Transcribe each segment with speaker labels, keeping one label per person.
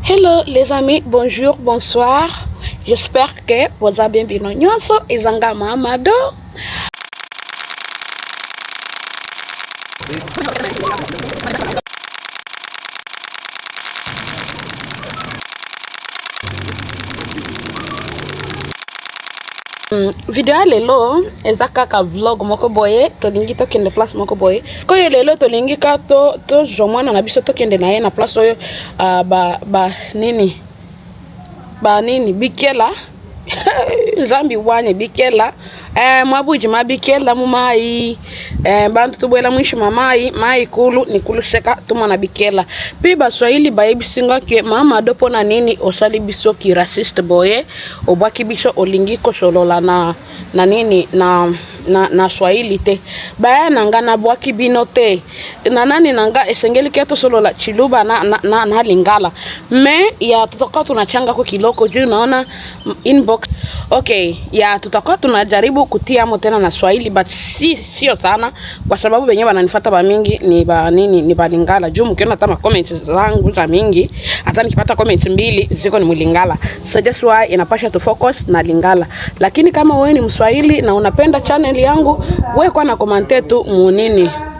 Speaker 1: Hello les amis, bonjour, bonsoir. J'espère que vous avez bien nyonso ezanga Mamado. Video lelo ezaka ka vlog moko boye tolingi to kende place moko boye koyo lelo tolingi ka to jomwana na biso to kende na ye na place oyo nini bikela zambi wane bikela mwabuji mabikela mumai bantu tubwela mwishi mai kulu ni kulu seka tumana bikela piba Swahili bayibisinga ke Mamado pona nini osali biso ki raciste boye obwaki biso olingi ko solola na nini na Swahili te baya nanga na bwaki bino te na nani nanga esengeli keto solola chiluba na lingala me ya tutakuwa tunachanga kwa kiloko juu naona inbox. Okay, ya tutakuwa tunajaribu kutia tena na Swahili but sio sana kwa sababu wenyewe wananifuata ba mingi ni ba lingala juu mkiona kama comments zangu za mingi hata nikipata comments mbili ziko ni mulingala, so just why inapasha to focus na lingala. Lakini kama wewe ni Mswahili na unapenda channel yangu, wewe kwa na comment tu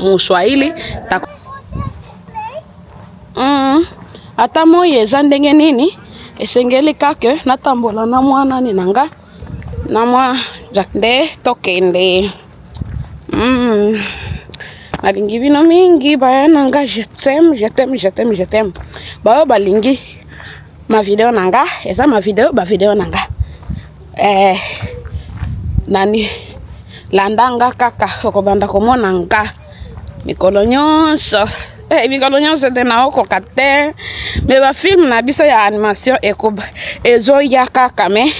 Speaker 1: Mswahili hata moye za ndenge nini esengeli kake natambola na mwana ni nanga na mwa jakde tokende alingi bino mingi baya nanga je t'aime bayo balingi ma video nanga eza ma video nanga nani landanga kaka okobanda komona nga mikolo nyonso tena oko kate me ba film na biso ya animation ezo ya kaka me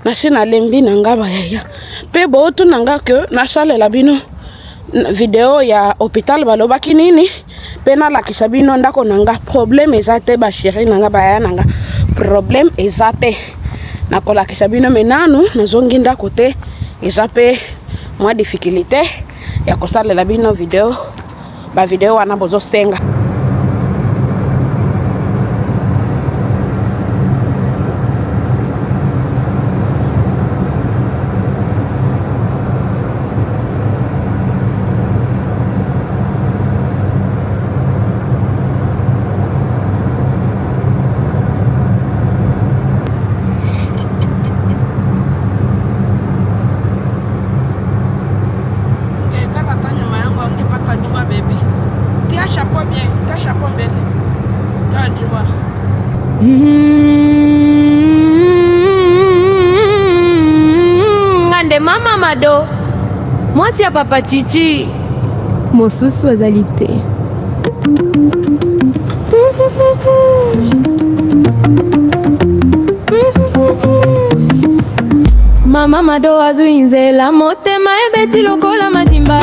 Speaker 1: na sina lembi nanga bayaya pe botu nanga ke na salela bino video ya hôpital balobaki nini pe na lakisa bino ndako nanga problème ezate ba chérie nanga baya nanga problème ezate na kolakisa bino menanu nazongi ndako te ezape mwa difficulté ya kosalela bino video wana bozo senga
Speaker 2: Ngande Mama Mado mwasi ya papa Chichi mosusu azalite Mama Mado azuinzela motema ebeti lokola madimba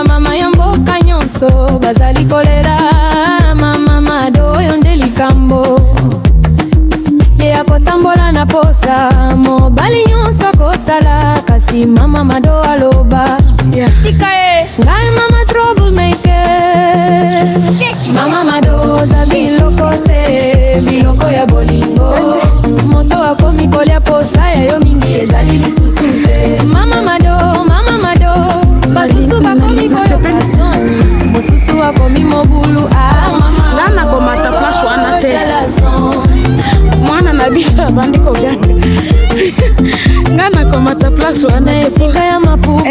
Speaker 2: Mama yamboka nyonso bazali kolera Mama Mado yonde likambo ye akotambola na posa mobali nyonso kotala kasi Mama Mado aloba tika ye ngai mama troublemaker Mama Mado za biloko te biloko ya bolingo moto akomi kolia posa ya yo mingi ezali lisusu te Mama Mado basusu bakomi koyoka soni mosusu akomi mobulu
Speaker 1: ngana komata place wana te mwana na bila bandiko vyake ngana komata place wana
Speaker 2: esika ya mapuba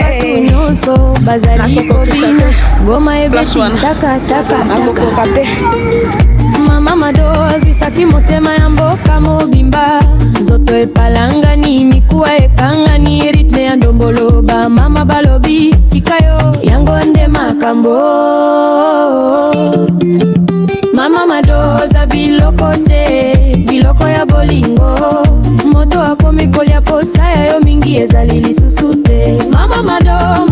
Speaker 2: nyonso bazali kobina ngoma ebeti taka Mama Mado azwisaki motema ya mboka mobimba nzoto epalangani mikuwa ekangani ritme ya ndombolo ba mama balobi tikayo yango nde makambo Mama Mado za biloko te biloko ya bolingo moto akomi kolia posa ya yo mingi ezali lisusu te Mama Mado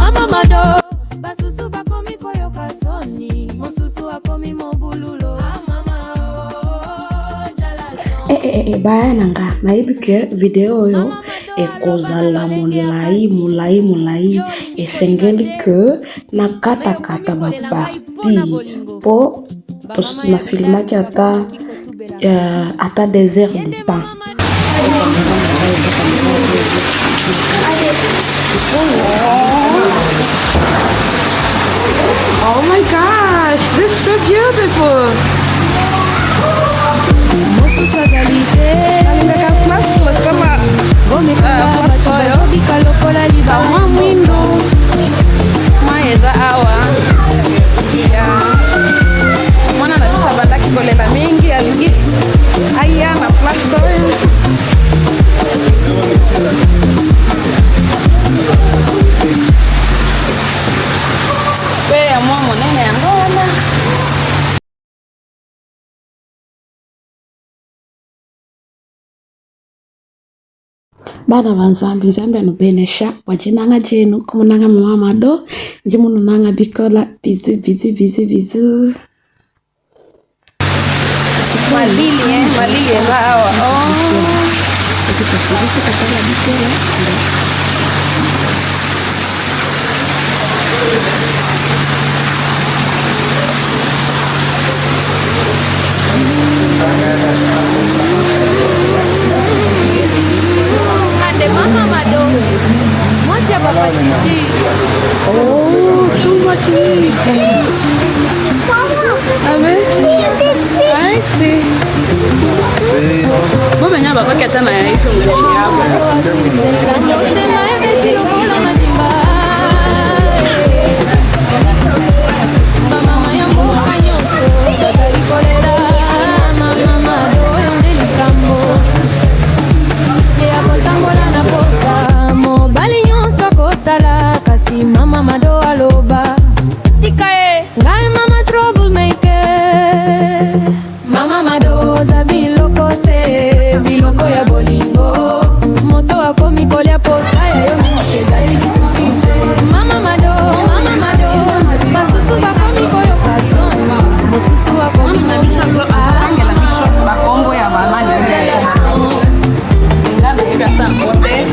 Speaker 2: basusu bakomi koyoka soni mosusu akomi mobululo
Speaker 1: baya nanga nayebi ke video oyo ekozala mulai esengeli ke na kata ba parti
Speaker 3: topo na filmaki ata des heures de temps.
Speaker 1: Oh my gosh, this is so beautiful.
Speaker 3: Bana banzambi Nzambi anubenesha wajinanga jenu kumunanga mama Mado njimunu nanga bikola bizu
Speaker 1: malili awa
Speaker 2: Mama Mado, moi c'est Papa Titi.
Speaker 1: Oh, too much meat. I see. Baba nya baba kata na hizo ngeli yako.
Speaker 2: Mama yangu kanyoso, bazali kolera, Mama Mado yondeli kambo. Kasi Mama Mado aloba tikae ngai mama troublemaker. Mama Mado za biloko te, biloko ya bolingo, moto akomi kolia posa ya yo mingi ezali lisusu te. Mama Mado basusu bakomi koyoka soni, mosusu akomi na bishazo
Speaker 1: Angela Bishop bakombo ya mama ni ngana hivi atambote.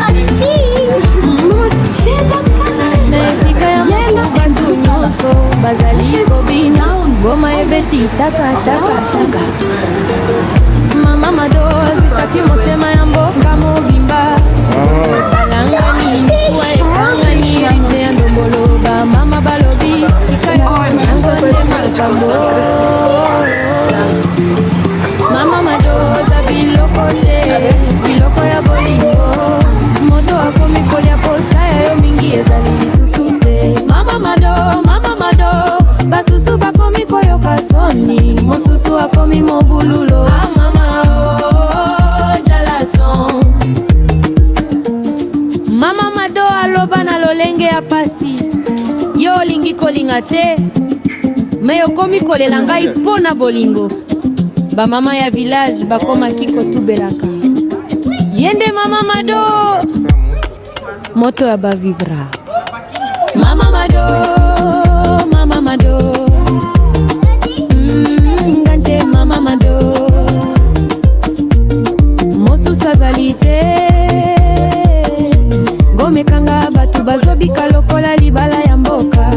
Speaker 2: Nesika ya mungu bantu nyonso bazali kobina ngoma ebeti taka. Mama Mado azwisaki motema ya mboka mobimba balangani ekangani ritme ya ndombolo bamama balobi tika yango nde makambo. Mama Mado za biloko te, biloko ya bolingo, moto akomi kolia posa ya yo mingi ezali lisusu te. Mama Mado basusu bakomi koyoka soni, mosusu akomi mobululo. Mama jalason. Mama Mado aloba na lolenge ya pasi, yo olingi kolinga te, me okomi kolela ngai mpo na bolingo. Bamama ya village bakomaki kotubelaka yende Mama Mado moto ya bavibra. Mama Mado ngante Mama Mado mosusu azali te, ngomekanga batu bazobika lokola libala ya mboka.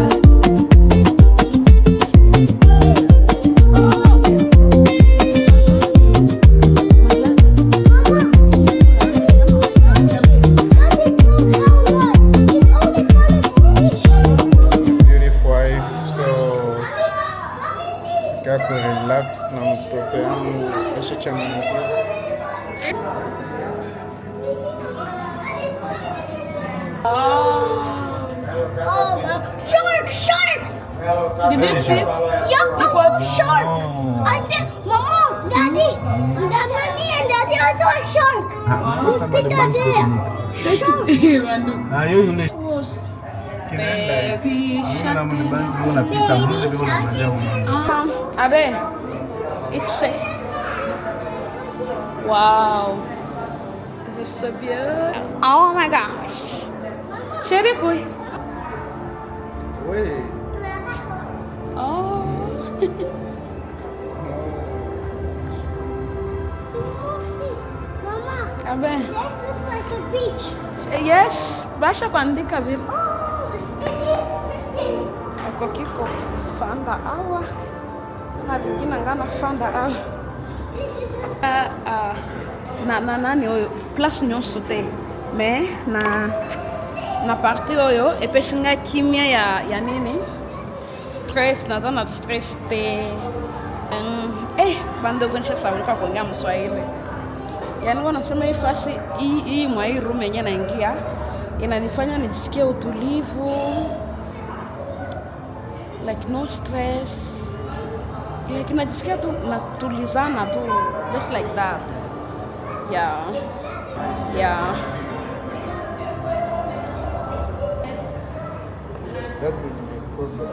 Speaker 4: Relax na mtoto yangu ashachangamka.
Speaker 5: Oh, shark!
Speaker 1: Did it fit?
Speaker 5: Yeah, shark! I said, Mama, Daddy and Daddy also a shark. Look at there. Shark.
Speaker 4: Yule
Speaker 1: Baby shark.
Speaker 5: Baby shark.
Speaker 1: Abe, it's a wow. This is so beautiful. Oh my gosh. Share koi.
Speaker 4: Wait.
Speaker 1: Oh.
Speaker 5: Mama,
Speaker 1: Abe.
Speaker 5: that looks like a beach.
Speaker 1: Yes, basha kuandika vile.
Speaker 5: Oh,
Speaker 1: Ako kiko fanga awa. Abigina ngana fanda na nani oyo place nyonso te mais na partie oyo epesinga kimia ya nini stress naza na stress te bandogo nishasaulika kuongea Mswahili yani wanasema hii fasi hii mwa hii room yenye naingia inanifanya nijisikie utulivu like no stress like najisikia tu natulizana tu just like that yeah
Speaker 4: That is the problem.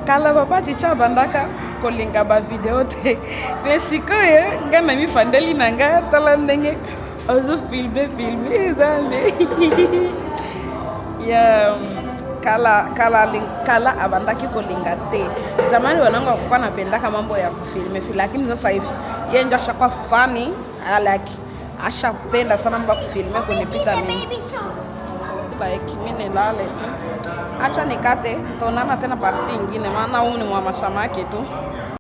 Speaker 1: kala papa ticha bandaka kolinga ba video te pesikoye ngana mi fandeli nanga tala ndenge ozo filme zambe ya kala abandaki kolinga te zamani wanangu wakuwa napendaka mambo ya kufilme lakini sasa hivi yeye ndio ashakuwa funny like ashapenda sana mambo ya kufilme kunipita mimi like mimi nilale tu acha nikate tutaonana tena party nyingine maana huu ni mwa masamaki tu